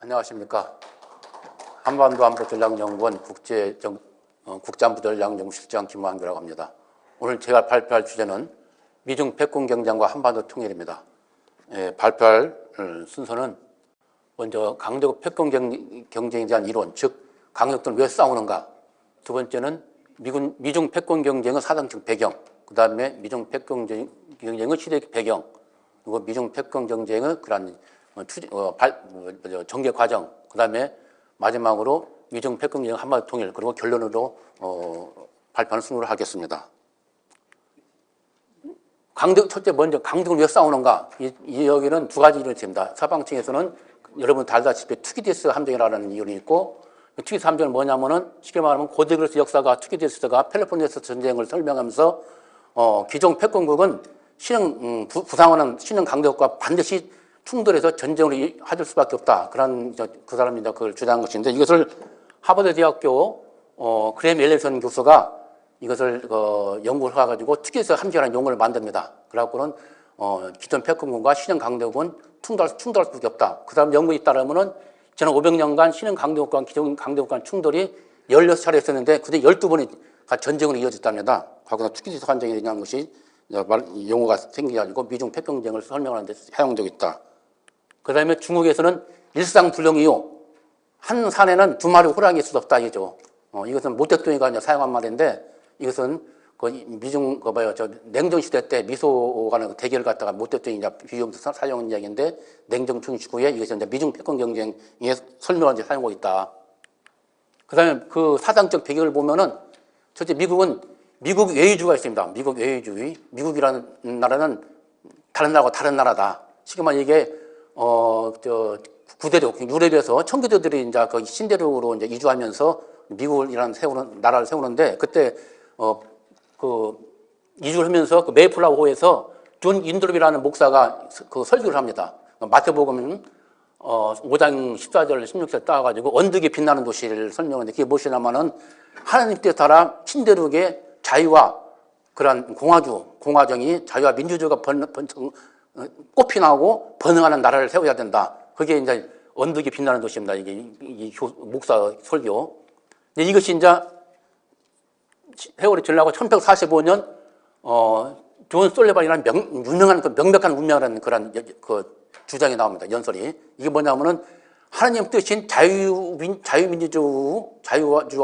안녕하십니까. 한반도안보전략연구원 국제안보전략연구실장 김완규라고 합니다. 오늘 제가 발표할 주제는 미중 패권 경쟁과 한반도 통일입니다. 발표할 순서는 먼저 강대국 패권 경쟁에 대한 이론, 즉 강력들은 왜 싸우는가. 두 번째는 미중 패권 경쟁의 사상적 배경, 그 다음에 미중 패권 경쟁의 시대적 배경, 그리고 미중 패권 경쟁의 그런 전개 과정, 그 다음에 마지막으로 미중 패권 경쟁 한반도 통일, 그리고 결론으로 발표하는 순으로 하겠습니다. 첫째 먼저 강대국은 왜 싸우는가? 여기는 두 가지 이론이 있습니다. 서방층에서는 여러분 다 알다시피 투키디스 함정이라는 이론이 있고, 투키디스 함정은 뭐냐면은 쉽게 말하면 고대 그리스 역사가 투키디스가 펠로폰네소 전쟁을 설명하면서 기존 패권국은 부상하는 신흥 강대국과 반드시 충돌해서 전쟁으로 하실 수밖에 없다. 그 사람이 그걸 주장한 것인데, 이것을 하버드 대학교 그레임 엘리슨 교수가 이것을 연구를 해가지고 투키디스 함정이라는 용어를 만듭니다. 그래갖고는 기존 패권국과 신흥 강대국은 충돌할 수밖에 없다. 그 다음 연구에 따르면은 지난 500년간 신흥 강대국과 기존 강대국 간 충돌이 16차례 있었는데 그중에 12번이 전쟁으로 이어졌답니다. 과거에 투키디스 함정이라는 것이 용어가 생겨가지고 미중 패권 경쟁을 설명하는 데 사용되고 있다. 그 다음에 중국에서는 일상불령 이후 한 산에는 두 마리 호랑이 있을 수 없다 이죠. 이것은 모 대통령이 사용한 말인데, 이것은 냉전 시대 때 미소 간의 대결을 갖다가 모 대통령이 비유하면서 사용한 이야기인데, 냉전 중시 후에 이것이 이제 미중 패권 경쟁에 설명하는 데 사용하고 있다. 그 다음에 그 사상적 배경을 보면은, 첫째 미국 외유주의가 있습니다. 미국 외유주의. 미국이라는 나라는 다른 나라와 다른 나라다. 쉽게 말하면 이게 구대륙, 유럽에서 청교도들이 이제 그 신대륙으로 이제 이주하면서 미국이라는 나라를 세우는데, 그때 이주를 하면서 그 메이플라워호에서 존 인드롭이라는 목사가 그 설교를 합니다. 마태복음 5장 14절 16절 따와가지고 언덕에 빛나는 도시를 설명하는데, 그게 무엇이냐면은 하나님 뜻에 따라 신대륙의 자유와 그러한 공화정이 자유와 민주주의가 꽃피 나고 번영하는 나라를 세워야 된다. 그게 이제 언덕이 빛나는 도시입니다. 이 목사 설교. 이것이 이제 세월이 지나고 1145년 존 솔리반이라는 유명한 명백한 운명이라는 그런 주장이 나옵니다. 연설이. 이게 뭐냐면은 하나님 뜻인 자유와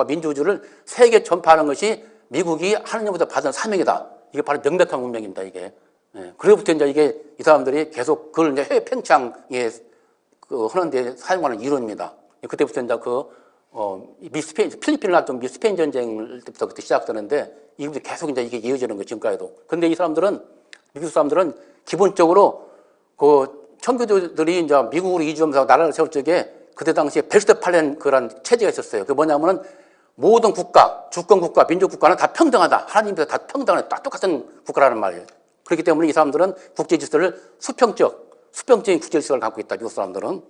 민주주의를 세계 전파하는 것이 미국이 하나님으로부터 받은 사명이다. 이게 바로 명백한 운명입니다. 이게. 그래부터 이제 이 사람들이 계속 그걸 이제 해외 팽창에 하는데 사용하는 이론입니다. 그때부터 이제 필리핀을 놨던 스페인 전쟁 때부터 그때 시작되는데, 이것도 계속 이제 이게 이어지는 거예요, 지금까지도. 근데 미국 사람들은 기본적으로 청교도들이 이제 미국으로 이주하면서 나라를 세울 적에 그때 당시에 벨스트팔렌 그런 체제가 있었어요. 그게 뭐냐면은 모든 국가, 주권국가, 민주국가는 다 평등하다. 하나님께서 다 평등하다. 다 똑같은 국가라는 말이에요. 그렇기 때문에 이 사람들은 국제 질서를 수평적인 국제 질서를 갖고 있다. 미국 사람들은.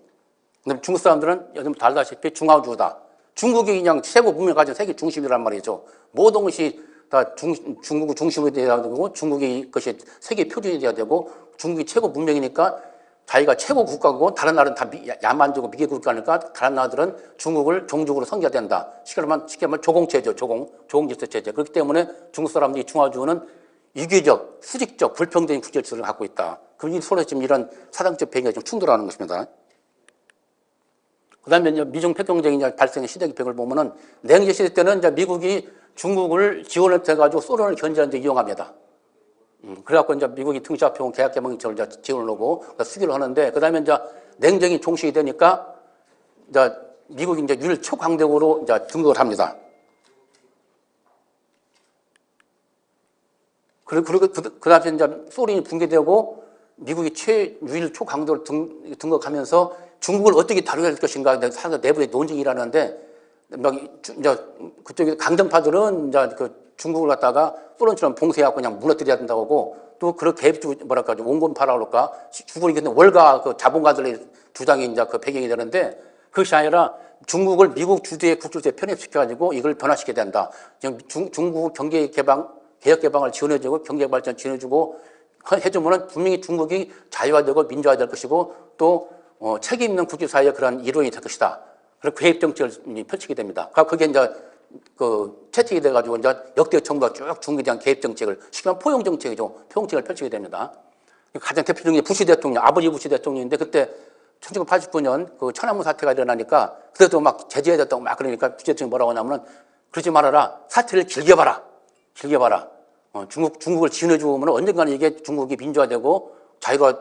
근데 중국 사람들은 요즘 다 알다시피 중화주의다. 중국이 그냥 최고 문명을 가진 세계 중심이란 말이죠. 모든 것이 다 중국이 중심이 돼야 되고, 중국이 그것이 세계 표준이 돼야 되고, 중국이 최고 문명이니까 자기가 최고 국가고 다른 나라는 다 야만적이고 미개 국가니까 다른 나라들은 중국을 종족으로 섬겨야 된다. 쉽게 말하면 조공체죠. 조공질서 체제. 그렇기 때문에 중국 사람들이 중화주의는 유교적, 수직적, 불평등의 국제질서를 갖고 있다. 그럼 서로 지금 이런 사상적 배경이 좀 충돌하는 것입니다. 그 다음에 이제 미중 패권 경쟁이 발생의 시대적 배경을 보면은, 냉전 시대 때는 이제 미국이 중국을 지원을 해가지고 소련을 견제하는 데 이용합니다. 그래갖고 이제 미국이 등치 앞에 계약개방처를 지원을 하고 수기를 하는데, 그 다음에 이제 냉전이 종식이 되니까 이제 미국이 이제 유일 초강대국으로 이제 등극을 합니다. 그리고 그 다음에 이제 소련이 붕괴되고 미국이 유일 초강대국으로 등극하면서 중국을 어떻게 다뤄야 할 것인가 사서 내부의 논쟁이 일어나는데, 이제 그쪽에 강점파들은 이제 중국을 갖다가 소련처럼 봉쇄하고 그냥 무너뜨려야 된다고 하고, 또 그렇게 온건파라 그럴까, 중국이 근데 월가 자본가들의 주장이 이제 배경이 되는데, 그것이 아니라 중국을 미국 주도의 국제제도에 편입시켜가지고 이걸 변화시켜야 된다. 중국 개혁 개방을 지원해주고 경제 발전 지원해주고 해주면은 분명히 중국이 자유화되고 민주화될 것이고, 또 책임 있는 국제사회의 그런 일원이 될 것이다. 그런 계획 정책을 펼치게 됩니다. 그게 이제 채택이 돼가지고 이제 역대 정부가 쭉 중국에 대한 계획 정책을 쉽게 말하면 포용 정책이죠. 포용 정책을 펼치게 됩니다. 가장 대표적인 게 부시 대통령, 아버지 부시 대통령인데 그때 1989년 그 천안문 사태가 일어나니까 그때도 막 제재해줬다고 막 그러니까 부시 대통령이 뭐라고 하냐면은 그러지 말아라. 사태를 길게 봐라. 길게 봐라. 중국을 지원해주면 언젠가는 이게 중국이 민주화되고 자유화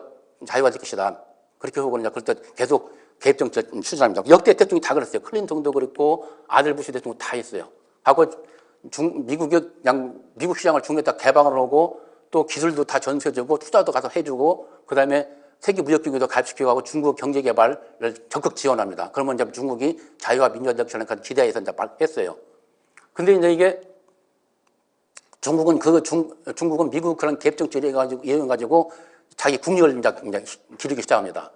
될 것이다. 그렇게 하고 이제 그럴 때 계속 개입 정책 추진합니다. 역대 대통령이 다 그랬어요. 클린턴도 그랬고 아들 부시 대통령 다 했어요. 하고 미국 시장을 중국에다 개방을 하고 또 기술도 다 전수해주고 투자도 가서 해주고 그다음에 세계 무역기구도 가입시키고 중국 경제 개발을 적극 지원합니다. 그러면 이제 중국이 자유와 민주화 정책을 기대해서 이제 했어요. 근데 이제 이게 중국은 중국은 미국 그런 개입 정책을 이용해가지고 자기 국력을 이제 기르기 시작합니다.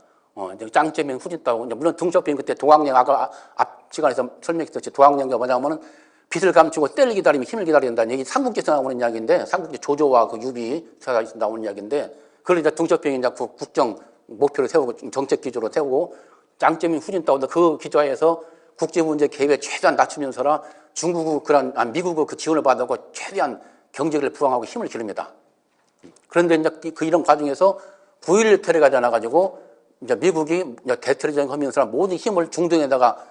이제 짱점인 후진다고 물론 등쇼핑 그때 도황령 아까 앞 시간에서 설명했듯이 도황령이 뭐냐면은 빛을 감추고 때를 기다리면 힘을 기다려야 된다는 얘기 삼국지에서 나오는 이야기인데 삼국지 조조와 그 유비에서 나오는 이야기인데 그걸 이제 등쇼핑이 이제 국정 목표를 세우고 정책 기조로 세우고 짱점인 후진다고 그 기조에서 국제 문제 개입에 최대한 낮추면서라 미국의 그 지원을 받고 최대한 경제를 부양하고 힘을 기릅니다. 그런데 이제 이런 과정에서 9.11 테러가 일어나가지고 이제 미국이 대테러전을 하면서 모든 힘을 중동에다가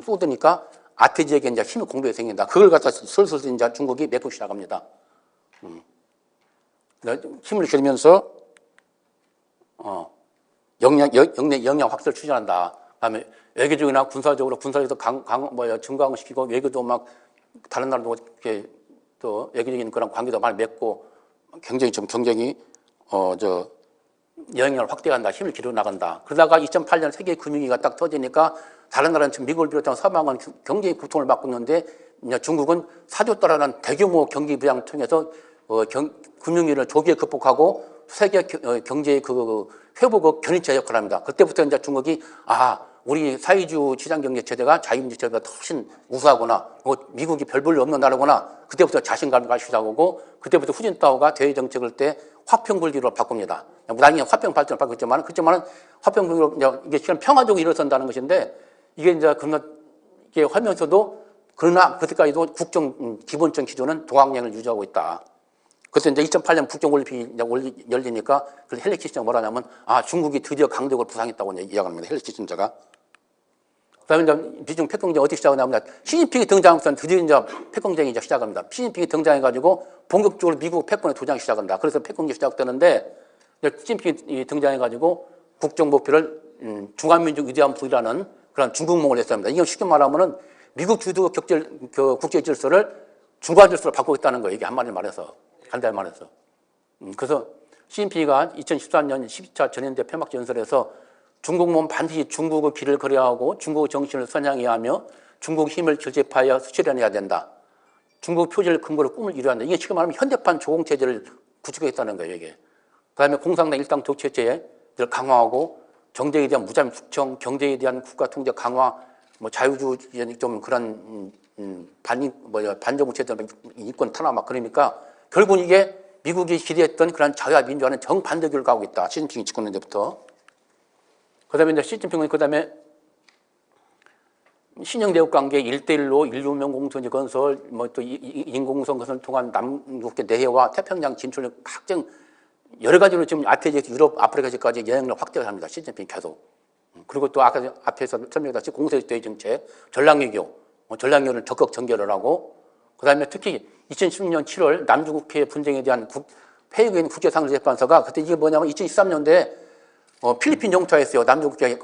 쏟으니까 아태지에게 이제 힘의 공백이 생긴다. 그걸 갖다 슬슬 이제 중국이 메꾸기 시작합니다. 힘을 기르면서 역량 확대를 추진한다. 그다음에 외교적이나 군사적으로 증강을 시키고 외교도 막 다른 나라도 이렇게 또 외교적인 그런 관계도 많이 맺고 굉장히 영향을 확대한다. 힘을 기르어 나간다. 그러다가 2008년 세계 금융위기가 딱 터지니까 다른 나라는 지금 미국을 비롯한 서방은 경제의 고통을 받고 있는데 중국은 4조 달러라는 대규모 경기 부양을 통해서 금융위기를 조기에 극복하고 세계 경제의 그 회복의 견인차 역할을 합니다. 그때부터 이제 중국이 우리 사회주의 시장경제 체제가 자유민주 체제보다 훨씬 우수하구나. 미국이 별 볼 일 없는 나라구나. 그때부터 자신감을 가지기 시작하고 그때부터 후진타오가 대외 정책을 때 화평불기로 바꿉니다. 나중에 화평 발전을 바꿨지만 그렇지만은 화평불기로 이게 시간 평화적으로 일어선다는 것인데 이게 이제 이게 하면서도 그러나 그때까지도 국정 기본적 기조는 동학령을 유지하고 있다. 그래서 이제 2008년 국정올림픽이 열리니까 그 헬리 키신저가 뭐라냐면 중국이 드디어 강대국을 부상했다고 이야기합니다. 헬리 키신저가. 그다음에 이제 미중 패권경쟁 어떻게 시작하냐면 시진핑이 등장하면서 드디어 이제 패권경쟁이 시작합니다. 시진핑이 등장해가지고 본격적으로 미국 패권에 도전하기 시작한다. 그래서 패권경쟁이 시작되는데 시진핑이 등장해가지고 국정 목표를 중화민족 위대한 부이라는 그런 중국몽을 했습니다. 이게 쉽게 말하면은 미국 주도 국제 질서를 중화 질서로 바꾸겠다는 거예요. 이게 한마디로 말해서. 간단히 말해서. 그래서 시진핑이가 2013년 12차 전인대 폐막지 연설에서 중국은 반드시 중국의 길을 걸어야하고 중국의 정신을 선양해야 하며 중국의 힘을 결집하여 실현해야 된다. 중국 표지를 근거로 꿈을 이루어야 한다. 이게 지금 말하면 현대판 조공체제를 구축하겠다는 거예요. 이게. 그다음에 공산당 일당 독재체를 강화하고 경제에 대한 무자비 숙청, 경제에 대한 국가 통제 강화, 자유주의 좀 그런 반정부체제 인권 탄압 막 그러니까 결국 이게 미국이 기대했던 그런 자유와 민주화는 정반대기를 가고 있다. 시진핑이 집권한 데부터. 그 다음에 이제 시진핑은 그 다음에 신형대국 관계 1대1로 인류명 공선 건설, 또 인공성 건설을 통한 남북의 내해와 태평양 진출을 각종 여러 가지로 지금 아태지에서 유럽, 아프리카까지 영향력을 확대를 합니다. 시진핑이 계속. 그리고 또 아까 앞에서 설명했듯이 공세주의 정책, 전략외교, 전략외교를 적극 전개를 하고 그 다음에 특히 2016년 7월 남중국해 분쟁에 대한 페이그에 있는 국제상대재판소가 그때 이게 뭐냐면 2013년도에 필리핀 영토에서요. 남중국해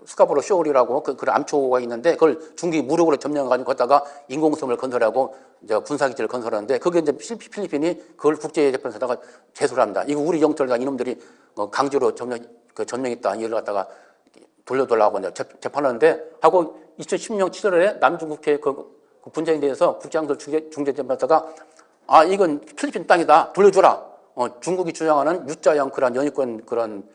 스카보로 쇼홀이라고 그런 암초가 있는데 그걸 중국이 무력으로 점령해가지고 거기다가 인공섬을 건설하고 이제 군사기지를 건설하는데 그게 이제 필리핀이 그걸 국제재판소에다가 제소를 합니다. 이거 우리 영토에다 이놈들이 강제로 점령했다. 이걸 갖다가 돌려달라고 이제 재판하는데 하고 2016년 7월에 남중국해 그 분쟁에 대해서 국제상대중재재판소가 이건 필리핀 땅이다. 돌려줘라. 중국이 주장하는 U자형 그런 영유권 그런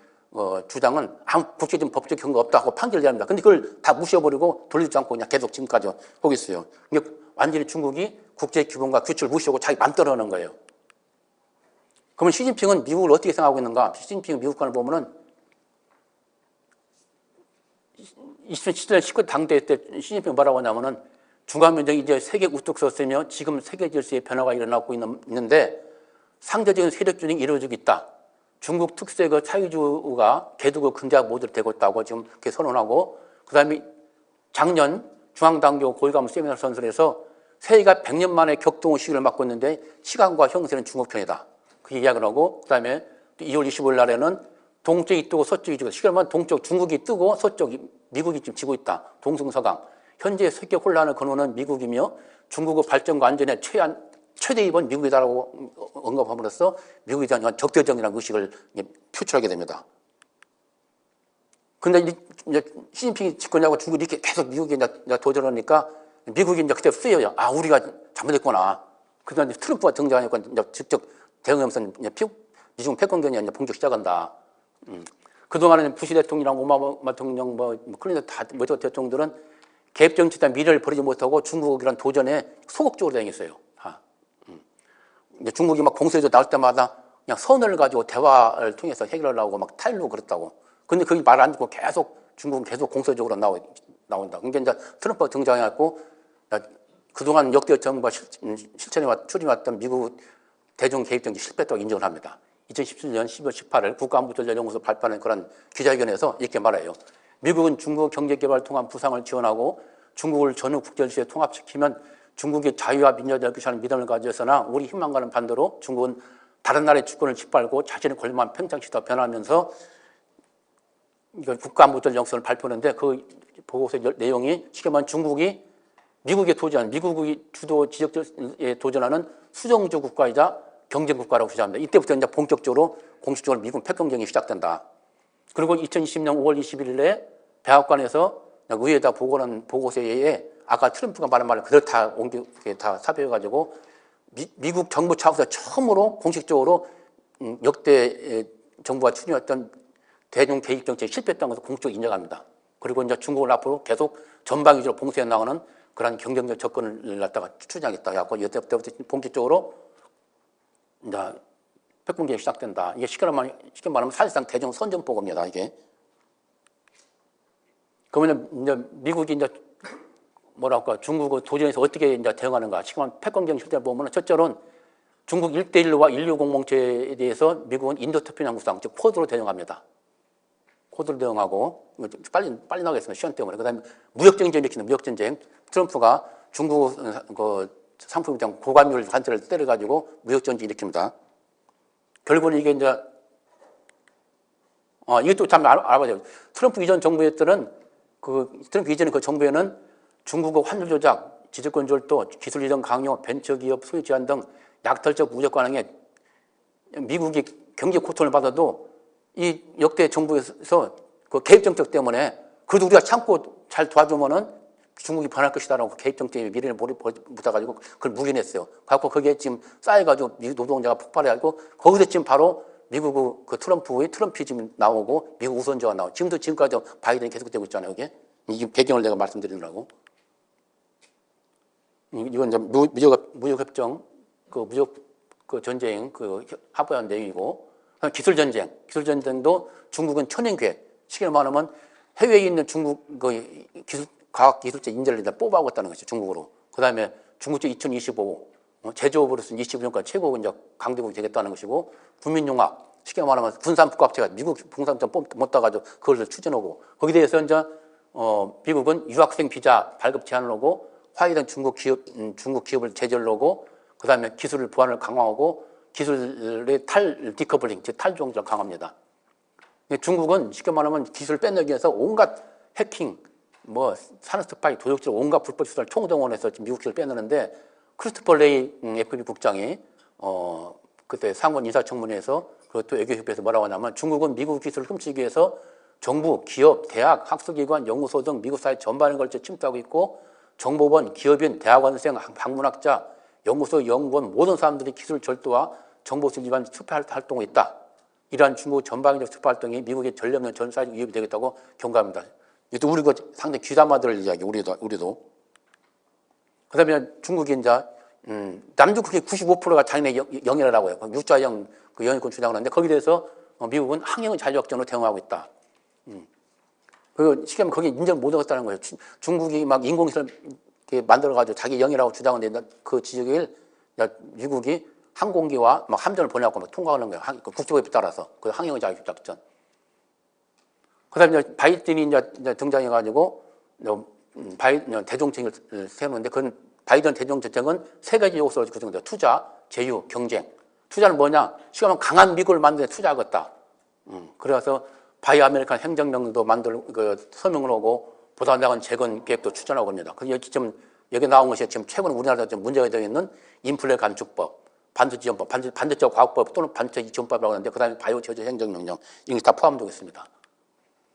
주장은 아무 국제적인 법적 근거 없다 하고 판결을 합니다. 근데 그걸 다 무시해버리고 돌리지 않고 그냥 계속 지금까지 하고 있어요. 그러니까 완전히 중국이 국제 기본과 규칙을 무시하고 자기 맘대로 하는 거예요. 그러면 시진핑은 미국을 어떻게 생각하고 있는가? 시진핑 미국관을 보면은 2017년 19대 당대회 때 시진핑 뭐라고 하냐면은 중화민족이 이제 세계 우뚝 섰으며 지금 세계 질서의 변화가 일어나고 있는데 상대적인 세력 균형이 이루어지고 있다. 중국 특수의 그 차이주가 개두고 근대화 모드로 되고 있다고 지금 그렇게 선언하고, 그 다음에 작년 중앙당교 고위관부 세미나 선설에서 세계가 100년 만에 격동의 시기를 맞고 있는데 시간과 형세는 중국 편이다. 그 이야기를 하고, 그 다음에 2월 25일 날에는 동쪽이 뜨고 서쪽이 지고, 시간만 동쪽 중국이 뜨고 서쪽이 미국이 지금 지고 있다. 동승서강. 현재 세계 혼란을 거놓는 미국이며 중국의 발전과 안전에 최대 이번 미국이다라고 언급함으로써 미국에 대한 적대적이라는 의식을 표출하게 됩니다. 근데 이제 시진핑이 집권하고 중국이 이렇게 계속 미국에 이제 도전하니까 미국이 이제 그때 쓰여요. 아, 우리가 잘못했구나. 그다음에 트럼프가 등장하니까 이제 직접 대응하면서 미중 패권경이 이제 본격 시작한다. 그동안은 부시 대통령이랑 오바마 대통령, 클린턴 다 모든 대통령들은 개입 정치단 미래를 버리지 못하고 중국이란 도전에 소극적으로 대응했어요. 이제 중국이 막 공세에서 나올 때마다 그냥 선을 가지고 대화를 통해서 해결하려고 막 타일로 그랬다고. 근데 그게 말 안 듣고 계속 중국은 계속 공세적으로 나온다. 그러니까 이제 트럼프가 등장해갖고 그동안 역대 정부가 실천해 추진해왔던 미국 대중 개입 정치 실패했다고 인정을 합니다. 2017년 12월 18일 국가안보전략연구소 발표하는 그런 기자회견에서 이렇게 말해요. 미국은 중국 경제개발을 통한 부상을 지원하고 중국을 전후 국제질서에 통합시키면 중국의 자유와 민주화될 것이라는 믿음을 가져서나 우리 희망과는 반대로 중국은 다른 나라의 주권을 짓밟고 자신의 권리만 팽창시켜 변하면서 이걸 국가안보전략연구소를 발표하는데 그 보고서 내용이 쉽게 말하면 중국이 미국이 주도 지역에 도전하는 수정주 국가이자 경쟁국가라고 주장합니다. 이때부터 이제 본격적으로 공식적으로 미국 패권경이 시작된다. 그리고 2020년 5월 21일에 백악관에서 의회에다 보고한 보고서에 아까 트럼프가 말한 말을 그대로 다 삽입해가지고 미국 정부 차원에서 처음으로 공식적으로 역대 정부가 추진했던 대중 개입 정책이 실패했다는 것을 공식적으로 인정합니다. 그리고 이제 중국을 앞으로 계속 전방 위주로 봉쇄해 나가는 그런 경쟁적 접근을 갖다가 추진하겠다. 해갖고 이때부터 본격적으로 이제 패권 개입이 시작된다. 이게 쉽게 말하면 사실상 대중 선전포고입니다. 이게. 그러면 이제 미국이 이제 뭐랄까 중국의 도전에서 어떻게 이제 대응하는가. 지금 패권경 실태를 보면 첫째로는 중국 1대1과 인류 공동체에 대해서 미국은 인도태평양 구상, 즉 쿼드로 대응합니다. 쿼드로 대응하고 빨리 나가겠습니다. 시간 때문에. 그다음에 무역전쟁 일으키는 무역전쟁. 트럼프가 중국 그 상품 입장 고감율 관세를 때려가지고 무역전쟁 일으킵니다. 결국은 이게 이제 이것도 참 알아봐야 돼요. 트럼프 이전 정부에서는 트럼프 이전의 그 정부에는 중국의 환율 조작, 지주권 절도, 기술 이전 강요, 벤처기업 소유 제한 등 약탈적 무역 관행에 미국이 경제 고통을 받아도 이 역대 정부에서 그 개입 정책 때문에 그래도 우리가 참고 잘 도와주면은 중국이 변할 것이다라고 개입 정책의 미래를 묻어가지고 그걸 묵인했어요. 그래갖고 거기에 지금 쌓여가지고 미국 노동자가 폭발해가지고 거기서 지금 바로 미국 그 트럼피즘이 나오고 미국 우선주가 나오고 지금까지 바이든이 계속되고 있잖아요. 이게 배경을 내가 말씀드리느라고. 이건 이제 무역협정, 무역 전쟁 합의한 내용이고, 기술전쟁도 중국은 천연계획, 쉽게 말하면 해외에 있는 중국 과학기술자 인재를 뽑아오겠다는 것이죠, 중국으로. 그 다음에 중국 쪽 2025, 제조업으로서는 25년까지 최고 이제 강대국이 되겠다는 것이고, 국민융합, 쉽게 말하면 군산복합체가 미국 군산점 못 따가지고 그걸 추진하고, 거기에 대해서 이제, 미국은 유학생 비자 발급 제한을 하고, 화이된 중국 기업을 제재를 하고, 그 다음에 기술 보안을 강화하고, 기술의 디커블링, 즉 탈종을 강화합니다. 중국은 쉽게 말하면 기술을 뺏내기 위해서 온갖 해킹, 산업스파이, 도둑질, 온갖 불법 수단을 총동원해서 미국 기술을 빼내는데, 크리스토퍼 레이 FB 국장이, 그때 상원 인사청문회에서, 그것도 외교협회에서 뭐라고 하냐면, 중국은 미국 기술을 훔치기 위해서 정부, 기업, 대학, 학술기관, 연구소 등 미국 사회 전반에 걸쳐 침투하고 있고, 정보원, 기업인, 대학원생, 학문학자, 연구소, 연구원 모든 사람들이 기술 절도와 정보수 위반 투표 활동을 있다. 이러한 중국 전방위적 투표 활동이 미국의 전력력 전사적 위협이 되겠다고 경고합니다. 이것도 우리가 상당히 귀담아 들을 이야기, 우리도. 그 다음에 중국이 이제, 남중 국해 95%가 자기네 영해라고 해요. 육자형 영해권 주장을 하는데 거기에 대해서 미국은 항영 자유학전으로 대응하고 있다. 그 쉽게 말하면 거기 인정 못 얻었다는 거예요. 중국이 막 인공시설 만들어가지고 자기 영이라고 주장하는데 그 지역을 미국이 항공기와 막 함정을 보내고 막 통과하는 거예요. 그 국제법에 따라서 그 항영 자격 작전. 그다음에 이제 바이든이 이제 등장해가지고 대중정책을 세우는데 그건 바이든 대중정책은 세 가지 요소로 구성돼요. 투자, 제휴, 경쟁. 투자는 뭐냐? 쉽게 말하면 강한 미국을 만드는 데 투자하겠다. 그래서 바이 아메리칸 행정령도 만들고 서명을 하고 보다 나은 재건 계획도 추진하고 합니다. 여기 나온 것이 지금 최근 우리나라에서 좀 문제가 되어 있는 인플레 감축법, 반도체 지원법, 반도체 과학법 또는 반도체 지원법이라고 하는데 그다음에 바이오 제조 행정명령 이게 다 포함되어 있습니다.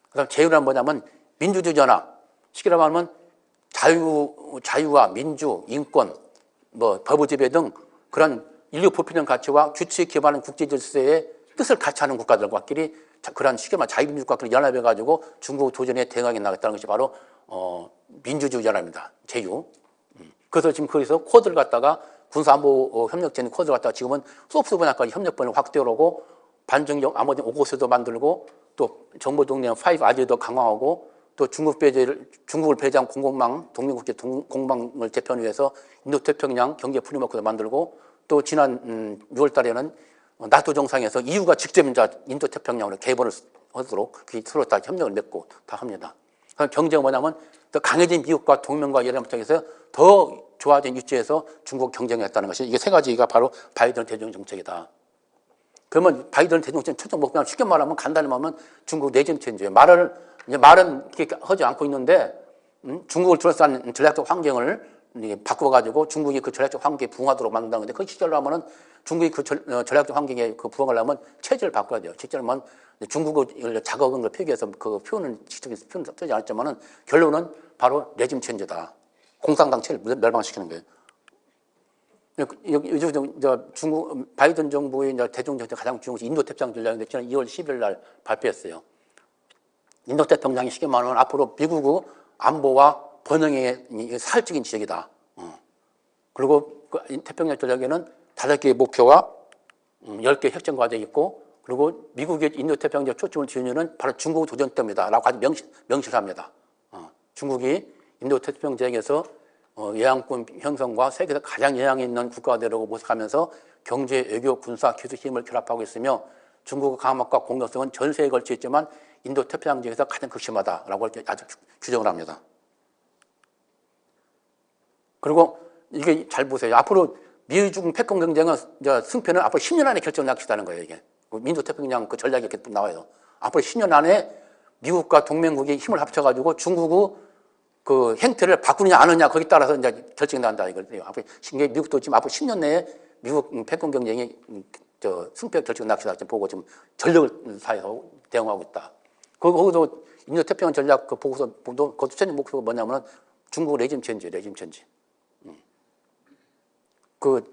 그다음 제휴란 뭐냐면 민주주의 전환, 쉽게 말하면 자유와 민주, 인권, 법의 지배 등 그런 인류 보편적 가치와 규칙에 기반한 국제 질서의 뜻을 같이 하는 국가들과끼리 그런 쉽게 말하면 자유민주국가끼리 연합해가지고 중국 도전에 대응하게 나겠다는 것이 바로 민주주의 연합입니다. 제휴. 그래서 지금 거기서 코드를 갖다가 군사안보 협력체 코드를 갖다가 지금은 소프트 분야까지 협력권을 확대하고 반정경 아무튼 오고스도 만들고 또 정보 동맹 5아지도 강화하고 또 중국을 배제한 공공망 동맹국제 공공망을 재편을 위해서 인도태평양 경제 프리머크도 만들고 또 지난 6월 달에는 나토 정상에서 EU가 직접 인도태평양으로 개발을 하도록 서로 다 협력을 맺고 다 합니다. 경제가 뭐냐면 더 강해진 미국과 동맹과 연합국에서 더 좋아진 위치에서 중국 경쟁했다는 것이 이게 세 가지가 바로 바이든 대통령 정책이다. 그러면 바이든 대통령 최종 목표는 쉽게 말하면 간단히 말하면 중국 내정 체제예요. 말은 이렇게 하지 않고 있는데 중국을 둘러싼 전략적 환경을 바꿔가지고 중국이 그 전략적 환경에 부응하도록 만든다는 건데 그 시절로 하면은 중국이 그 전략적 환경에 부응하려면 체제를 바꿔야 돼요. 실제로는 중국을 자극한 걸 표기해서 그 표현은 직접 표현 쓰지 않았지만은 결론은 바로 레짐 체제다. 공산당 체제를 멸망시키는 거예요. 요즘 중국 바이든 정부의 대중정책 가장 중요한 것이 인도태평양 전략인데 지난 2월 10일 날 발표했어요. 인도태평양이 쉽게 말하면 앞으로 미국의 안보와 번영의 사활적인 지역이다. 그리고 그 태평양 전략에는 5개의 목표와 10개의 혁정 과제가 있고 그리고 미국의 인도태평양 초점을 지으려는 바로 중국 도전 때문이다 라고 아주 명시를 합니다. 중국이 인도태평양 지역에서 외양권 형성과 세계에서 가장 영향이 있는 국가가 되려고 모색하면서 경제, 외교, 군사, 기술 힘을 결합하고 있으며 중국의 강함과 공격성은 전 세계에 걸쳐 있지만 인도태평양 지역에서 가장 극심하다라고 아주 규정을 합니다. 그리고 이게 잘 보세요. 앞으로 미중 패권 경쟁은 승패는 앞으로 10년 안에 결정날 것이라는 거예요. 이게 인도태평양 그 전략이 이렇게 나와요. 앞으로 10년 안에 미국과 동맹국이 힘을 합쳐가지고 중국의 그 행태를 바꾸느냐 안 하느냐 거기 따라서 이제 결정이 난다 이거예요. 앞으로 미국도 지금 앞으로 10년 내에 미국 패권 경쟁이 승패 결정 납시다 보고 지금 전력을 다해서 대응하고 있다. 거기도 인도태평양 전략 그 보고서 그 최종 목표가 뭐냐면은 중국 레짐 체인지. 그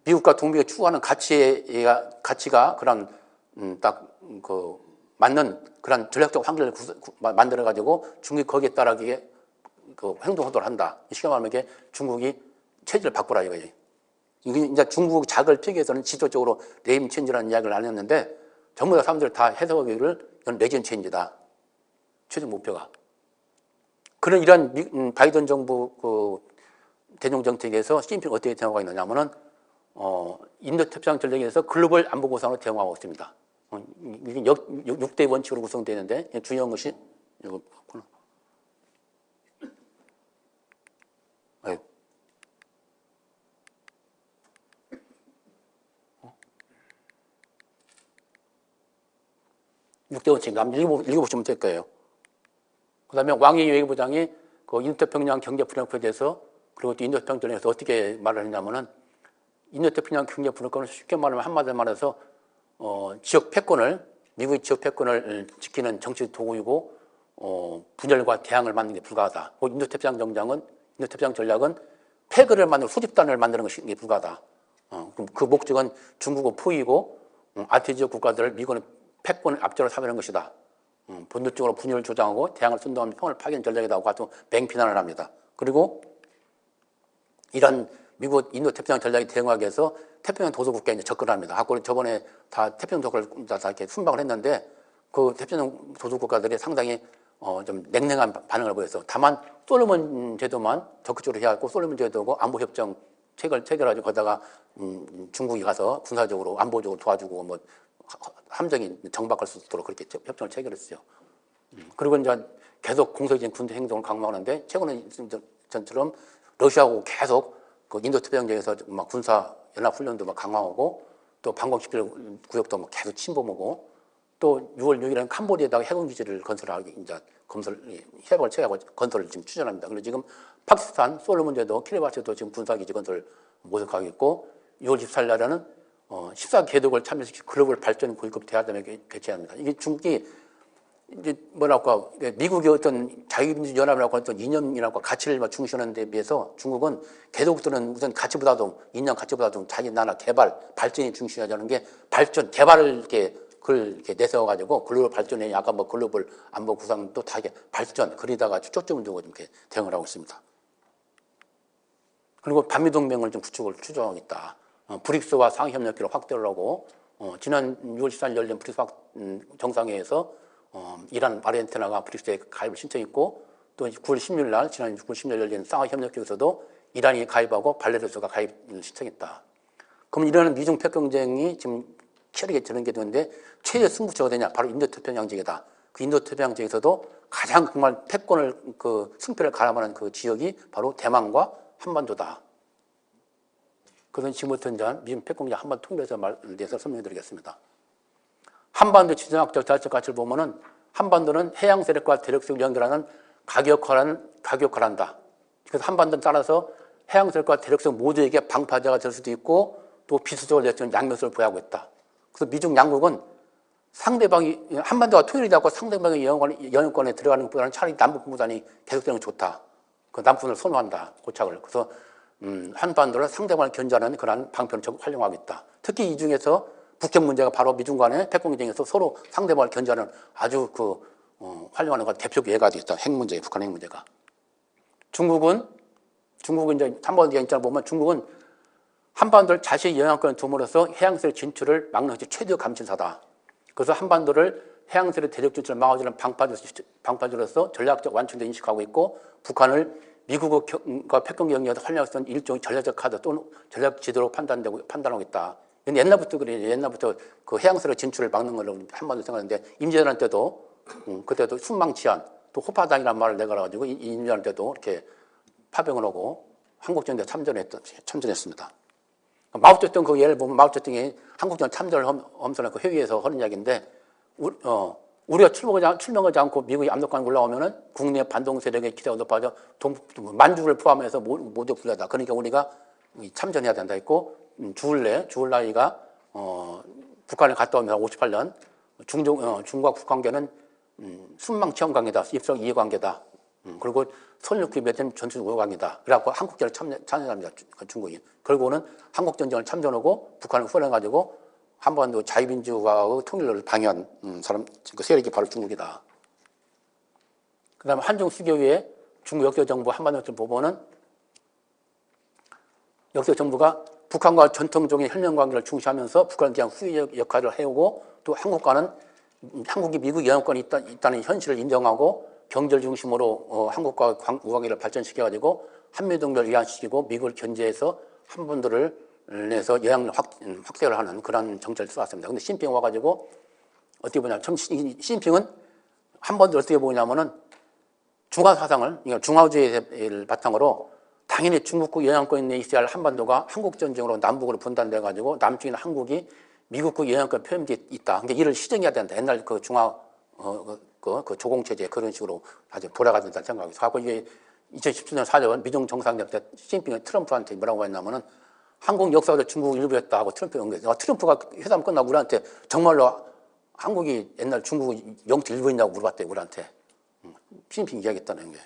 미국과 동맹이 추구하는 가치가 그런 딱 그 맞는 그런 전략적 환경을 만들어 가지고 중국이 거기에 따라게 그 행동하도록 한다. 쉽게 말하면 이게 중국이 체제를 바꾸라 이거예요. 이게 이제 중국 작을 폐기해서는 지도적으로 레짐 체인지라는 이야기를 안 했는데 전부 다 사람들 다 해석하기를 이건 레짐 체인지다. 최종 목표가. 그런 이런 바이든 정부 그 대중 정책에서 시진핑이 어떻게 대응하고 있느냐면은 인도태평양 전략에서 글로벌 안보 구상으로 대응하고 있습니다. 이게 6대 원칙으로 구성되는데 중요한 것이 이거 봤구나. 아유. 6대 원칙 한번 읽어보시면 될 거예요. 그다음에 왕이 외교부장이 그 인도태평양 경제 프레임워크에 대해서 그리고 또 인도태평양 전략에서 어떻게 말을 했냐면은 인도태평양 경제 프레임워크는 쉽게 말하면 한마디로 말해서 지역 패권을 미국의 지역 패권을 지키는 정치 도구이고 분열과 대항을 만드는 게 불가하다. 인도태평양 전략은 패거를 만들고 소집단을 만드는 것이 불가하다. 그 목적은 중국의 포위고 아태 지역 국가들을 미국은 패권을 앞쪽으로 사면하는 것이다. 본질적으로 분열을 조장하고 대항을 선동하면 평화를 파괴하는 전략이라고 가지고 맹비난을 합니다. 그리고 이런 미국 인도태평양 전략에 대응하기 위해서 태평양 도서국가에 이제 접근합니다. 아까 저번에 다 태평양 도서국가를 다 이렇게 순방을 했는데 그 태평양 도서국가들이 상당히 좀 냉랭한 반응을 보여서 다만 솔로몬 제도만 적극적으로 해왔고 솔로몬 제도고 안보협정 체결하고 거다가 중국이 가서 군사적으로 안보적으로 도와주고 뭐 함정이 정박할 수 있도록 그렇게 협정을 체결했어요. 그리고 이제 계속 공세적인 군대 행동을 강화하는데 최근에 전처럼 러시아하고 계속 그 인도 태평양에서 막 군사 연합 훈련도 막 강화하고 또 방공식별 구역도 막 계속 침범하고 또 6월 6일에는 캄보디아에다가 해군 기지를 건설하기 이제 협약을 체결하고 건설을 지금 추진합니다. 그리고 지금 파키스탄 솔로몬제도 키리바트도 지금 군사 기지 건설 모색하고 있고 6월 24일 날에는 14개국을 참여시킨 글로벌 발전 고위급 대화단을 개최합니다. 이게 중국이 이제 뭐랄까 미국의 어떤 자유민주연합이라고 어떤 이념이라고 가치를 중시하는 데 비해서 중국은 개도국들은 우선 가치보다도 이념 가치보다도 자기 나라 개발 발전이 중시하자는 게 발전 개발을 이렇게 내세워가지고 글로벌 발전에 아까 뭐 글로벌 안보 구상도 다 이게 발전 그리다가 초점을 두고 이렇게 대응을 하고 있습니다. 그리고 반미 동맹을 좀 구축을 추진하고 있다. 브릭스와 상호협력기를 확대를 하고 지난 6월 14일 열린 브릭스 정상회의에서 이란, 아르헨티나가 브릭스에 가입을 신청했고 또 9월 16일 날 지난 9월 16일 열린 상하협력회에서도 이란이 가입하고 발레르스가 가입을 신청했다. 그럼 이러한 미중 패권 경쟁이 지금 치열하게 진행되는데 최대 승부처가 되냐? 바로 인도태평양 지역이다. 그 인도태평양 지역에서도 가장 정말 패권을 승패를 가늠하는 그 지역이 바로 대만과 한반도다. 그래서 지금부터 이제 미중 패권 경쟁 한반도 통일에서 대해서 설명해드리겠습니다. 한반도 지정학적 자율적 가치를 보면은 한반도는 해양 세력과 대륙 세력을 연결하는 가격화란다. 그래서 한반도는 따라서 해양 세력과 대륙 세력 모두에게 방파제가 될 수도 있고 또 비수적으로 내치는 양면성을 보유하고 있다. 그래서 미중 양국은 상대방이 한반도가 통일이 되고 상대방의 영역권에 들어가는 것보다는 차라리 남북분단이 계속되는 게 좋다. 그 남북분을 선호한다. 고착을. 그래서 한반도를 상대방을 견제하는 그런 방편을 적극 활용하고 있다. 특히 이 중에서 북핵 문제가 바로 미중 간의 패권 경쟁에서 서로 상대방을 견제하는 아주 활용하는 것 대표적 예가 되었다. 핵 문제, 북한 핵 문제가. 중국은 이제 한반도의 입장을 보면 중국은 한반도를 자신의 영향권에 둠으로써 해양세력 진출을 막는 것이 최대 감신사다. 그래서 한반도를 해양세력 대륙 진출을 막아주는 방파제로서 전략적 완충도 인식하고 있고 북한을 미국과 패권 경쟁에서 활용할 수 있는 일종의 전략적 카드 또는 전략 지도로 판단하고 있다. 옛날부터 그래요. 옛날부터 그 해양세력 진출을 막는 걸로 한반도 생각하는데 임진왜란 때도 그때도 순망치안 또 호파당이라는 말을 내걸어가지고 임진왜란 때도 이렇게 파병을 하고 한국전쟁에 참전했습니다. 마오쩌둥 그 예를 보면 마오쩌둥이 한국전 참전을 엄선한 그 회의에서 하는 이야기인데 우리가 출범하지 않고 미국이 압록강에 올라오면은 국내 반동 세력의 기대가 높아져 만주를 포함해서 모두 불려다. 그러니까 우리가 참전해야 된다 했고 주을 나이가 북한에 갔다 오면 58년 중과 북관계는 순망치원 관계다. 입성 이해 관계다. 그리고 선륙기 맺은 전투 우호 관계다. 그래갖고 한국전을 참전합니다. 중국이. 결국은 한국전쟁을 참전하고 북한을 후원해가지고 한반도 자유민주화의 통일을 방해한 그 세력이 바로 중국이다. 그 다음에 한중 수교 후에 중국 역대정부 한반도를 보면은 역대정부가 북한과 전통적인 혈연관계를 중시하면서 북한에 대한 후위적 역할을 해오고 또 한국이 미국 영향권이 있다는 현실을 인정하고 경제를 중심으로 한국과 우관계를 발전시켜가지고 한미동맹을 이완시키고 미국을 견제해서 한반도를 내서 영향을 확대를 하는 그런 정책을 써왔습니다. 근데 시진핑 와가지고 어떻게 보냐. 시진핑은 한반도를 어떻게 보냐면은 중화사상을, 그러니까 중화주의를 바탕으로 당연히 중국국 영향권에 있어야 할 한반도가 한국전쟁으로 남북으로 분단돼가지고 남쪽에 있는 한국이 미국국 영향권 표현되어 있다. 그러니까 이를 시정해야 된다. 옛날 그 그 조공체제 그런 식으로 아주 돌아가야 된다는 생각이 있어요. 그래서 이게 2017년 4월 미중 정상회담 때 시진핑이 트럼프한테 뭐라고 했냐면은 한국 역사가 중국 일부였다 하고 트럼프가 연결해서 트럼프가 회담 끝나고 우리한테 정말로 한국이 옛날 중국 영토 일부였냐고 물어봤대요. 우리한테. 시진핑이 이야기했다는 게.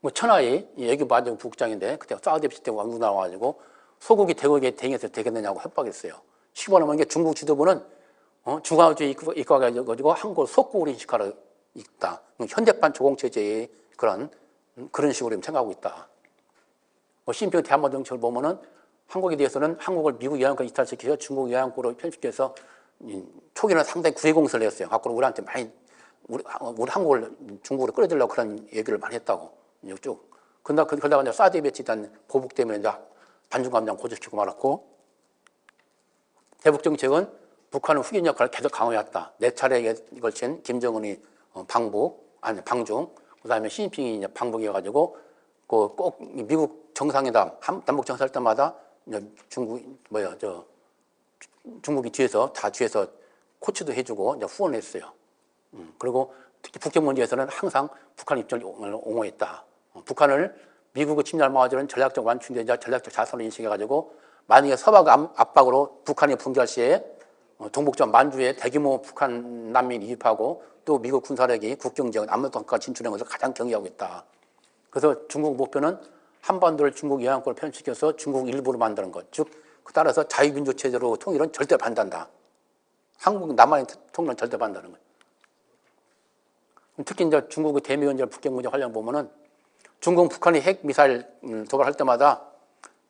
뭐 천하의 애교 반정 부국장인데 그때 사우디 비치 때 왕국 나와가지고 소국이 대국에 대응해서 되겠느냐고 협박했어요. 시고 나면 이게 중국 지도부는 중화주의 이끌어가지고 한국을 속국으로 인식하러 있다. 현대판 조공체제의 그런 식으로 생각하고 있다. 시진핑 대한민국 정책을 보면은 한국에 대해서는 한국을 미국 영향권 이탈시켜서 중국 영향권으로 편식해서 초기는 상당히 구애공세를 했어요. 갖고 우리한테 많이 우리 한국을 중국으로 끌어들이려고 그런 얘기를 많이 했다고. 쭉. 그러다가 이제 사드 배치단 보복 때문에 이제 반중감정 고조시키고 말았고, 대북 정책은 북한은 후견 역할을 계속 강화했다. 4차례에 걸친 김정은이 방중, 그 다음에 시진핑이 이제 방북이어가지고, 꼭 미국 정상회담, 남북 정상회담 때마다 중국이 뒤에서 코치도 해주고 이제 후원했어요. 그리고 특히 북핵 문제에서는 항상 북한 입장을 옹호했다. 북한을 미국의 침략을 막아주는 전략적 완충제자, 전략적 자산을 인식해가지고 만약에 서방 압박으로 북한이 붕괴할 시에 동북전 만주에 대규모 북한 난민 이입하고 또 미국 군사력이 국경 지역 남북한까지 진출한 것을 가장 경계하고 있다. 그래서 중국 목표는 한반도를 중국 영향권으로 편식해서 중국 일부로 만드는 것. 즉, 따라서 자유민주 체제로 통일은 절대 반대한다. 한국 남한의 통일은 절대 반대하는 거예요. 특히 이제 중국의 대미원전 북핵 문제 관련 보면은 중국 북한이 핵 미사일 도발할 때마다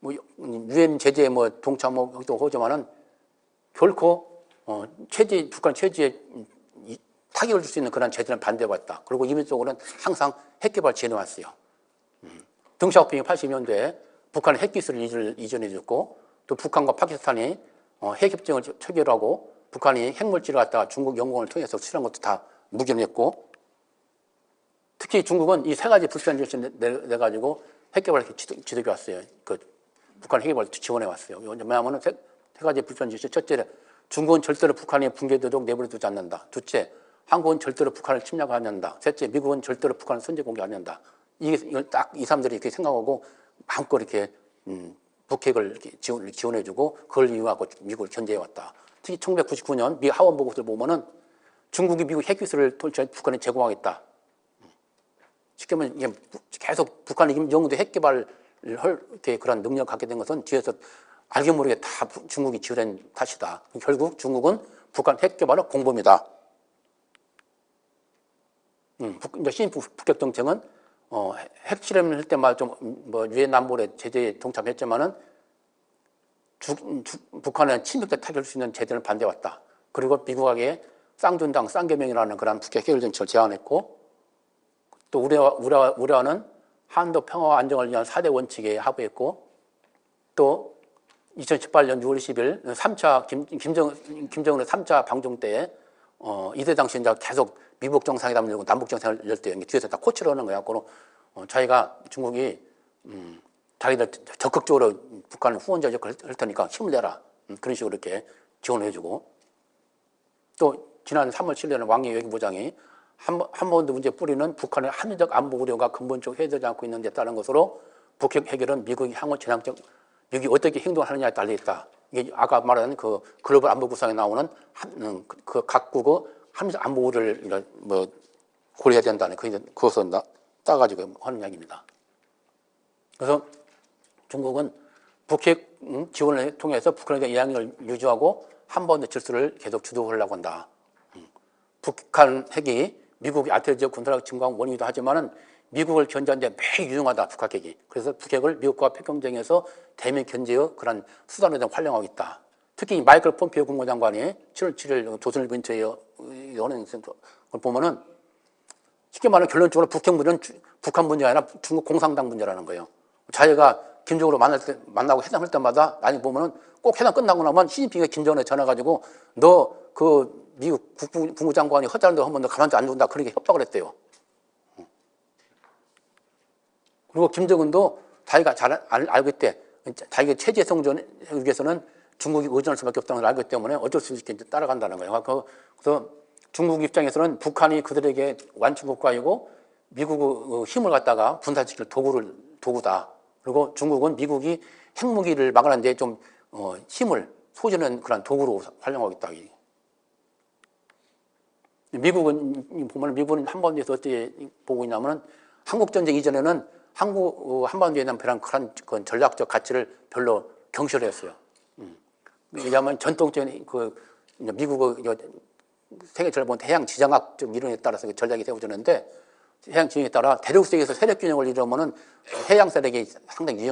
유엔 제재에 동참도 하지만은 결코 북한 체제에 타격을 줄 수 있는 그런 제재는 반대해왔다. 그리고 이면적으로는 항상 핵 개발 지원해왔어요. 덩샤오핑이 80년대에 북한에 핵기술을 이전해줬고 또 북한과 파키스탄이 핵협정을 체결하고 북한이 핵물질을 갖다가 중국 연구원을 통해서 수출한 것도 다 묵인했고 특히 중국은 이 3가지 불편지를 내가지고 핵개발을 지도해 왔어요. 북한 핵개발을 지원해 왔어요. 왜냐하면 3가지 불편지시 첫째, 중국은 절대로 북한이 붕괴되도록 내버려두지 않는다. 둘째, 한국은 절대로 북한을 침략하지 않는다. 셋째, 미국은 절대로 북한을 선제 공격하지 않는다. 이걸 딱 이 사람들이 이렇게 생각하고 마음껏 이렇게 북핵을 이렇게 지원해주고 그걸 이유하고 미국을 견제해왔다. 특히 1999년 미 하원 보고서를 보면은 중국이 미국 핵기술을 북한에 제공하겠다. 쉽게 말하면 이게 계속 북한이 임정도 핵개발을 할 그런 능력을 갖게 된 것은 뒤에서 알게 모르게 다 중국이 지원한 탓이다. 결국 중국은 북한 핵개발의 공범이다. 이제 시진핑 북핵 정책은 핵 실험을 할 때마다 유엔 안보리 제재에 동참했지만은 북한은 침략자 타격할 수 있는 제재를 반대해왔다. 그리고 미국에게 쌍준당, 쌍계명이라는 그런 북핵 해결 정책을 제안했고 또 우려하는 한도 평화와 안정을 위한 4대 원칙에 합의했고 또 2018년 6월 20일 3차 김정은의 3차 방중 때에 이때 당시 이제 계속 미북 정상회담을 열고 남북 정상회담을 열 때 뒤에서 다 코치를 하는 거야. 자기가 중국이 자기들 적극적으로 북한 후원자 역할을 할 테니까 힘을 내라. 그런 식으로 이렇게 지원을 해주고 또 지난 3월 7일에는 왕이 외교부장이 한반도 문제 뿌리는 북한의 합리적 안보 우려가 근본적으로 해결되지 않고 있는 데 따른 것으로 북핵 해결은 미국이 향후 전향적 미국이 어떻게 행동하느냐에 달려있다. 이게 아까 말한 그 글로벌 안보 구상에 나오는 그 각국의 합리적 안보 우려를 고려해야 된다는 그것을 따가지고 하는 이야기입니다. 그래서 중국은 북핵 지원을 통해서 북한에 대한 이양을 유지하고 한반도 질서를 계속 주도하려고 한다. 북한 핵이 미국이 알테르 지역 군사력 증강 원인이기도 하지만은 미국을 견제하는 데 매우 유용하다, 북핵 핵이. 그래서 북핵을 미국과 핵 경쟁에서 대면 견제의 그런 수단으로 활용하고 있다. 특히 마이클 폼페이오 국무장관이 7월 7일 조선일보 인터뷰에 하는 걸 보면은 쉽게 말하면 결론적으로 북핵 문제는 북한 문제가 아니라 중국 공산당 문제라는 거예요. 자기가 김정은을 만나고 회담할 때마다 나중에 보면은 꼭 회담 끝나고 나면 시진핑이 김정은에 전화가지고 너 미국 국무장관이 허자는 데 한번 너 가만히 안 둔다. 그렇게 협박을 했대요. 그리고 김정은도 자기가 잘 알고 있대. 자기가 체제 성전을 위해서는 중국이 의존할 수밖에 없다는 걸 알기 때문에 어쩔 수 없이 따라간다는 거예요. 그래서 중국 입장에서는 북한이 그들에게 완충국가이고 미국의 힘을 갖다가 분산시킬 도구다. 그리고 중국은 미국이 핵무기를 막아내는데 좀 힘을 소지는 그런 도구로 활용하고 있다. 미국은 한반도에서 어떻게 보고 있냐면은 한국 전쟁 이전에는 한반도에 대한 그런 전략적 가치를 별로 경시했어요. 왜냐하면 전통적인 미국의 세계 전략 해양 지정학적 이론에 따라서 전략이 세워지는데 해양 지정에 따라 대륙 세계에서 세력 균형을 이루면은 해양 세력이 상당히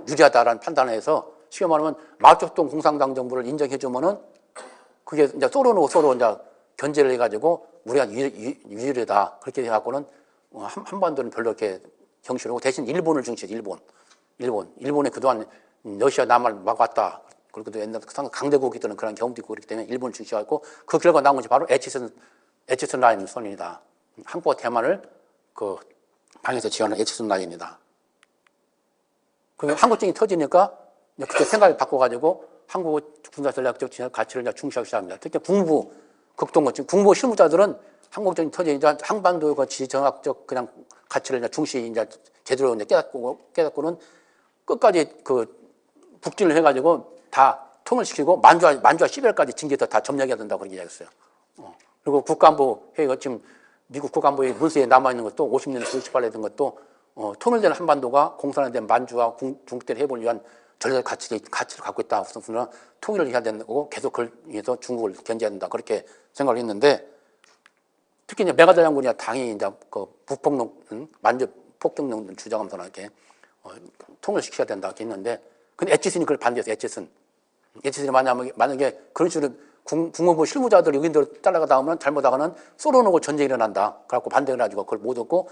유리하다라는 판단을 해서 쉽게 말하면 마오쩌둥 공산당 정부를 인정해주면은 그게 이제 서로 이제 견제를 해가지고 우리가 유일하다 그렇게 해갖고는 한반도는 별로 이렇게 경시하고 대신 일본을 중시해요. 일본에 그동안 러시아 남을 막았다. 그리고 옛날 강대국이던 그런 경험도 있고 그렇기 때문에 일본을 중시하고 그 결과 나온 것이 바로 에치슨 라인 선입니다. 한국과 대만을 그 방에서 지원한 에치슨 라인입니다. 그러면 한국전이 터지니까 그때 생각을 바꿔가지고 한국의 군사 전략적 가치를 중시하기 시작합니다. 특히 국무 극동거 국무 실무자들은 한국전이 터지니까 한반도의 그 지정학적 그냥 가치를 중시 이제 제대로 이제 깨닫고는 끝까지 그 북진을 해가지고 다 통일시키고 만주와 시베리아까지 징계해서 다 점령해야 된다고 그렇게 이야기했어요. 그리고 국가안보 회의가 지금 미국 국가안보회 문서에 남아있는 것도 50년에 수립발표된 것도 통일된 한반도가 공산화된 만주와 중국대를 해볼 위한 전략 가치를 갖고 있다. 우선 통일을 해야 된다고 계속 그걸 위해서 중국을 견제해야 된다. 그렇게 생각을 했는데 특히 이제 메가다 장군이 당이 이제 그 북폭동, 만주 폭격론 주장하면서 이렇게 통일시켜야 된다. 이렇게 했는데 근데 에치슨이 그걸 반대했어요. 에치슨이 만약에 그런 식으로 국무부 실무자들 여기들 따라가다 하면 잘못하고는 소련하고 전쟁이 일어난다. 그래갖고 반대해가지고 그걸 못 얻고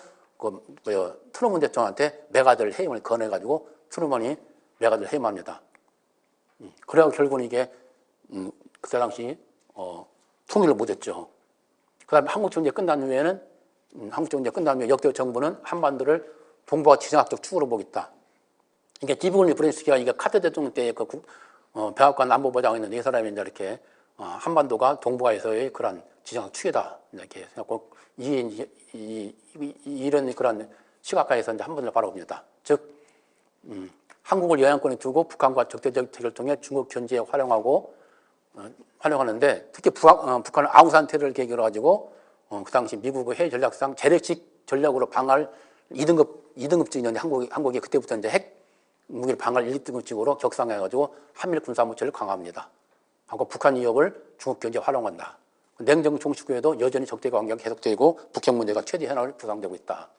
트루먼 대통령한테 메가들 해임을 건해가지고 트루먼이 메가들 해임합니다. 그래야 결국은 이게 그때 당시 통일을 못했죠. 그다음에 한국전쟁 끝난 후에는 역대 정부는 한반도를 동북아 지정학적 축으로 보겠다. 이게 디브글리 브레인스키가 이게 카터 대통령 때 그 백악관 안보보장을 했는데 이 사람이 이제 이렇게 한반도가 동북아에서의 그런 지정학 축이다 이렇게 생각하고 이런 그런 시각화에서 이제 한반도를 바라봅니다. 즉 한국을 영향권에 두고 북한과 적대적 대결을 통해 중국 견제에 활용하는데 특히 북한은 아웅산 테러를 계기로 가지고 그 당시 미국의 해외 전략상 재래식 전략으로 방할 2등급직이었는데 한국이 그때부터 이제 핵 무기를 방할 1등급직으로 격상해가지고 한미일 군사무체를 강화합니다. 하고 북한 위협을 중국 견제에 활용한다. 냉전 종식 후에도 여전히 적대 관계가 계속되고 북핵 문제가 최대 현안을 부상되고 있다.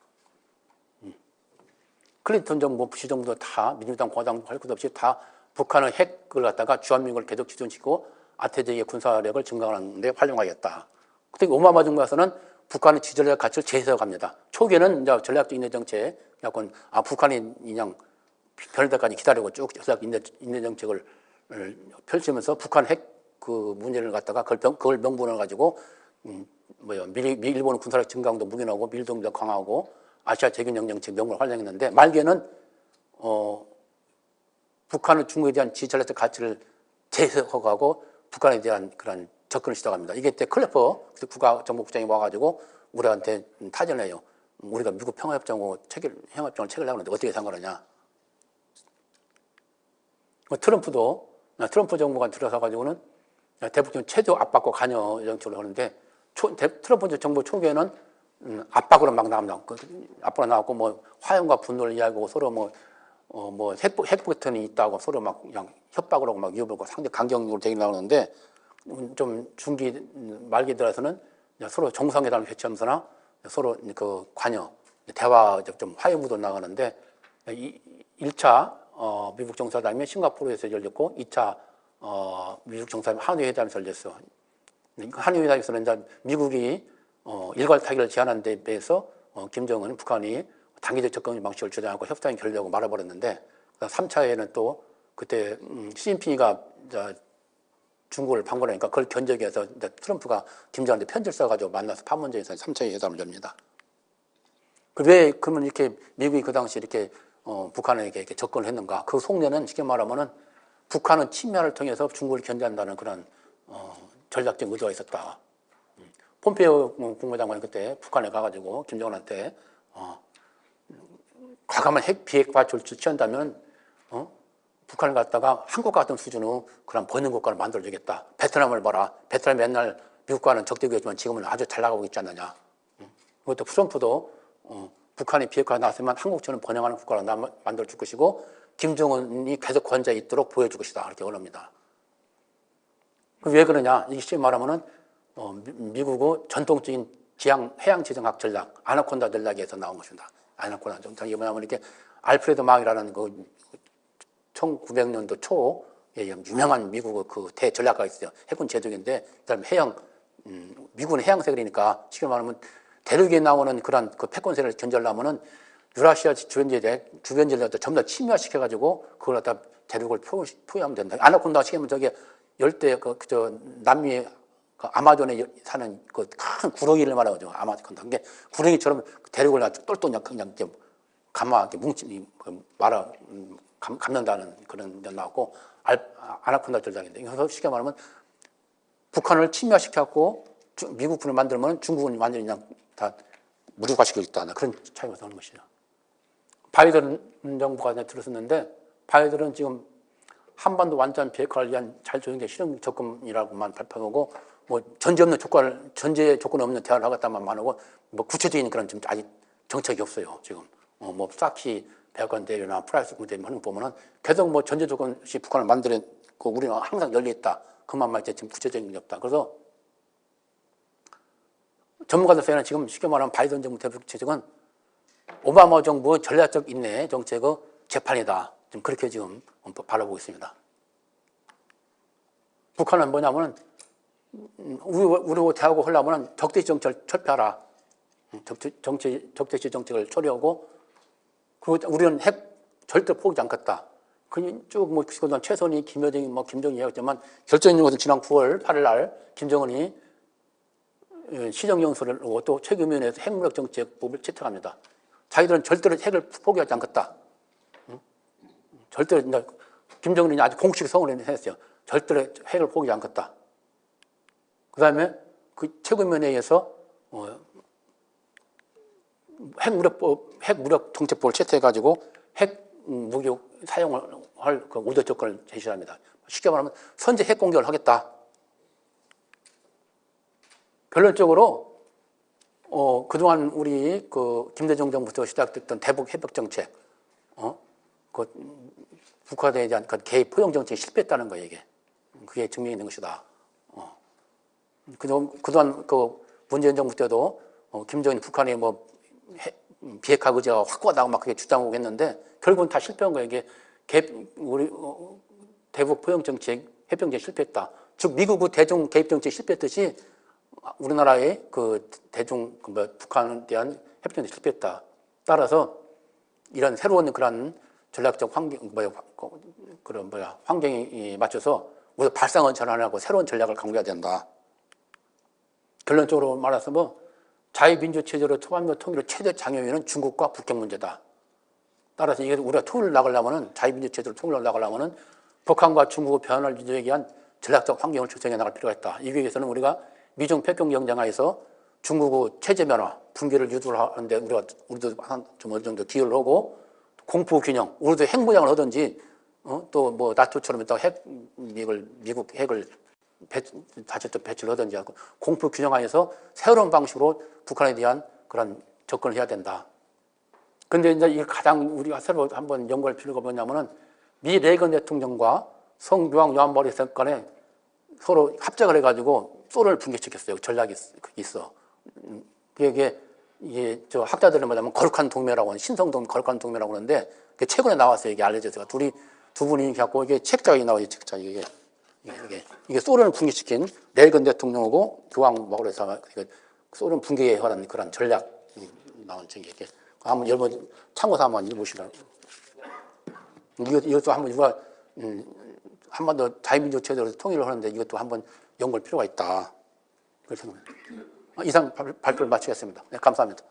클린턴 정부, 부시 정부도 다 민주당, 공화당 할 것 없이 다 북한의 핵을 갖다가 주한미군을 계속 지존시키고 아태지역의 군사력을 증강하는 데 활용하겠다. 그때 오바마 정부에서는 북한의 지전략 가치를 재해석합니다. 초기에는 이제 전략적 인내 정책, 약간 북한이 그냥 별때까지 기다리고 쭉 전략 인내 정책을 펼치면서 북한 핵 그 문제를 갖다가 그걸 명분을 가지고 일본 군사력 증강도 묵인하고 밀동도 강화하고 아시아 재균형 정책 명분을 활용했는데 말기에는 북한은 중국에 대한 지전략적 가치를 재해석하고 북한에 대한 그런 접근을 시작합니다. 이게 때 클래퍼 국가정보국장이 와가지고 우리한테 타전을 해요. 우리가 미국 평화협정하고 평화협정을 체결하려고 하는데 어떻게 상관하냐. 트럼프 정부가 들어서가지고는 대북 최저 압박과 관여 정책을 하는데 트럼프 정부 초기에는 압박으로 막 나옵니다. 압박으로 나왔고 화염과 분노를 이야기하고 서로 핵 버튼이 있다고 서로 막 그냥 협박을 하고 막 위협하고 상대 강경으로 되게 나오는데 좀 중기 말기 들어서는 서로 정상회담을 개최하면서나 서로 그 관여 대화 좀 화해 무도 나가는데 1차 미국 정상회담이 싱가포르에서 열렸고 2차 미국 정상회담이 하노이 회담에서 열렸어. 하노이 회담에서는 이제 미국이 일괄 타결을 제안한 데 비해서 김정은 북한이 단계적 접근 방식을 주장하고 협상이 결렬하고 말아버렸는데 3차에는 또 그때 시진핑이가 중국을 방문하니까 그걸 견제하기 위해서 트럼프가 김정은한테 편지를 써가지고 만나서 판문점에서 3차 회담을 엽니다. 왜 그러면 이렇게 미국이 그 당시 이렇게 북한에게 이렇게 접근을 했는가? 그 속내는 쉽게 말하면은 북한은 침략을 통해서 중국을 견제한다는 그런 전략적 의도가 있었다. 폼페이오 국무장관이 그때 북한에 가가지고 김정은한테 과감한 핵 비핵화 조치를 취한다면 북한을 갖다가 한국 같은 수준으로 그런 번영 국가를 만들어주겠다. 베트남을 봐라. 베트남 맨날 미국과는 적대국이었지만 지금은 아주 잘 나가고 있지 않느냐. 그것도 트럼프도 북한이 비핵화가 나왔으면 한국처럼 번영하는 국가를 만들어줄 것이고 김정은이 계속 권좌에 있도록 보여줄 것이다. 이렇게 언합니다. 왜 그러냐. 이게 쉽게 말하면은 미국의 전통적인 해양 지정학 전략, 아나콘다 전략에서 나온 것입니다. 아나콘다 전략이 뭐냐면 이렇게 알프레드 망이라는 그 1900년도 초에 유명한 미국의 그 대전략가가 있어요. 해군 제독인데, 그 다음에 해양 미국은 해양세계니까 쉽게 말하면 대륙에 나오는 그런 그 패권세를 견제하려면은 유라시아 주변지대를 전부 다 침략시켜가지고 그걸 갖다 대륙을 포위하면 된다. 아나콘다 시키면 저게 열대 저 남미 그 아마존에 사는 그 큰 구렁이를 말하죠. 아마콘다. 그게 구렁이처럼 대륙을 아주 똘똘 그냥 감아 말아 감는다는 그런 데 나왔고 아나콘다 전략인데 그래서 쉽게 말하면 북한을 침략시켜갖고 미국군을 만들면 중국은 완전히 그냥 다 무력화시키겠다. 그런 차이가 나는 것이죠. 바이든 정부가 들었었는데 바이든은 지금 한반도 완전 비핵화를 위한 잘 조정된 실용 접근이라고만 발표하고 뭐 전제 조건 없는 대화를 하겠다만 말하고 뭐 구체적인 그런 좀 아직 정책이 없어요. 지금 뭐 사키 백악관 대회나 프라이스 군대 하는 거 보면은 계속 뭐 전제 조건 없이 북한을 만들었고 우리는 항상 열려 있다. 그만 말이지 지금 구체적인 게 없다. 그래서 전문가들 사이는 지금 쉽게 말하면 바이든 정부 대북 정책은 오바마 정부의 전략적 인내 정책의 재판이다. 지금 그렇게 지금 바라보고 있습니다. 북한은 뭐냐면은 우리 대하고 하려면은 적대시 정책을 철폐하라. 적대시 정책을 처리하고 그리고 우리는 핵 절대 포기하지 않겠다. 쭉뭐 그동안 최선희, 김여정이 뭐 김정일이 했지만 결정적인 것은 지난 9월 8일 날 김정은이 시정연설을 하고 또 최고위원회에서 핵무력 정책법을 채택합니다. 자기들은 절대로 핵을 포기하지 않겠다. 절대로 김정은이 아주 공식 성언을 했어요. 절대로 핵을 포기하지 않겠다. 그 다음에 그 최고위원회에서 핵무력 정책법을 채택해가지고 핵 무기 사용을 할 그 5대 조건을 제시합니다. 쉽게 말하면 선제 핵 공격을 하겠다. 결론적으로 그동안 우리 그 김대중 정부부터 시작됐던 대북 해벽 정책, 그 북한에 대한 그 개입 포용 정책이 실패했다는 거예요, 이게. 그게 증명이 된 것이다. 그동안 그 문재인 정부 때도 김정은이 북한이 뭐 비핵화 의지가 확고하다고 막 그게 주장하고 했는데 결국은 다 실패한 거예요. 이게 우리 대북 포용 정책, 해병 정책 실패했다. 즉 미국의 대중 개입 정책 실패했듯이 우리나라의 그 대중 북한에 대한 해병 정책 실패했다. 따라서 이런 새로운 그런 전략적 환경에 맞춰서 우리가 발상은 전환하고 새로운 전략을 강구해야 된다. 결론적으로 말해서 뭐 자유민주 체제로 초반도 통일의 최대 장애인은 중국과 북경 문제다. 따라서 이게 우리가 통일을 나가려면은 자유민주 체제로 통일을 나가려면은 북한과 중국의 변화를 유도하기 위한 전략적 환경을 조성해 나갈 필요가 있다. 이기 위해서는 우리가 미중 패권 경쟁하에서 중국의 체제 변화, 붕괴를 유도를 하는데 우리도 좀 어느 정도 기여를 하고 공포 균형, 우리도 핵 무장을 하든지 또 뭐 나토처럼 또 미국 핵을 다시 또 배치를 하든지 하고 공포 균형하에서 새로운 방식으로 북한에 대한 그런 접근을 해야 된다. 근데 이제 이게 가장 우리가 새로 한번 연구할 필요가 뭐냐면은 미 레이건 대통령과 성유황 요한머리 사건에 서로 합작을 해가지고 소련을 붕괴시켰어요. 전략이 있어. 이게 저 학자들은 뭐냐면 거룩한 동맹이라고 하는 신성동 거룩한 동맹이라고 하는데 최근에 나왔어요. 이게 알려져서 두 분이 갖고 이게 책자가 나와요. 책자 이게 소련을 붕괴시킨 레이건 대통령하고 교황 마그레사가 소련 붕괴에 관한 그런 전략 나온 책이 이게 한번 여러분 참고서 한번 읽어보시라고. 이것도 한번 우리가 한 번 더 자유민주 체제로 통일을 하는데 이것도 한번 연구할 필요가 있다. 그렇게 생각합니다. 이상 발표를 마치겠습니다. 네, 감사합니다.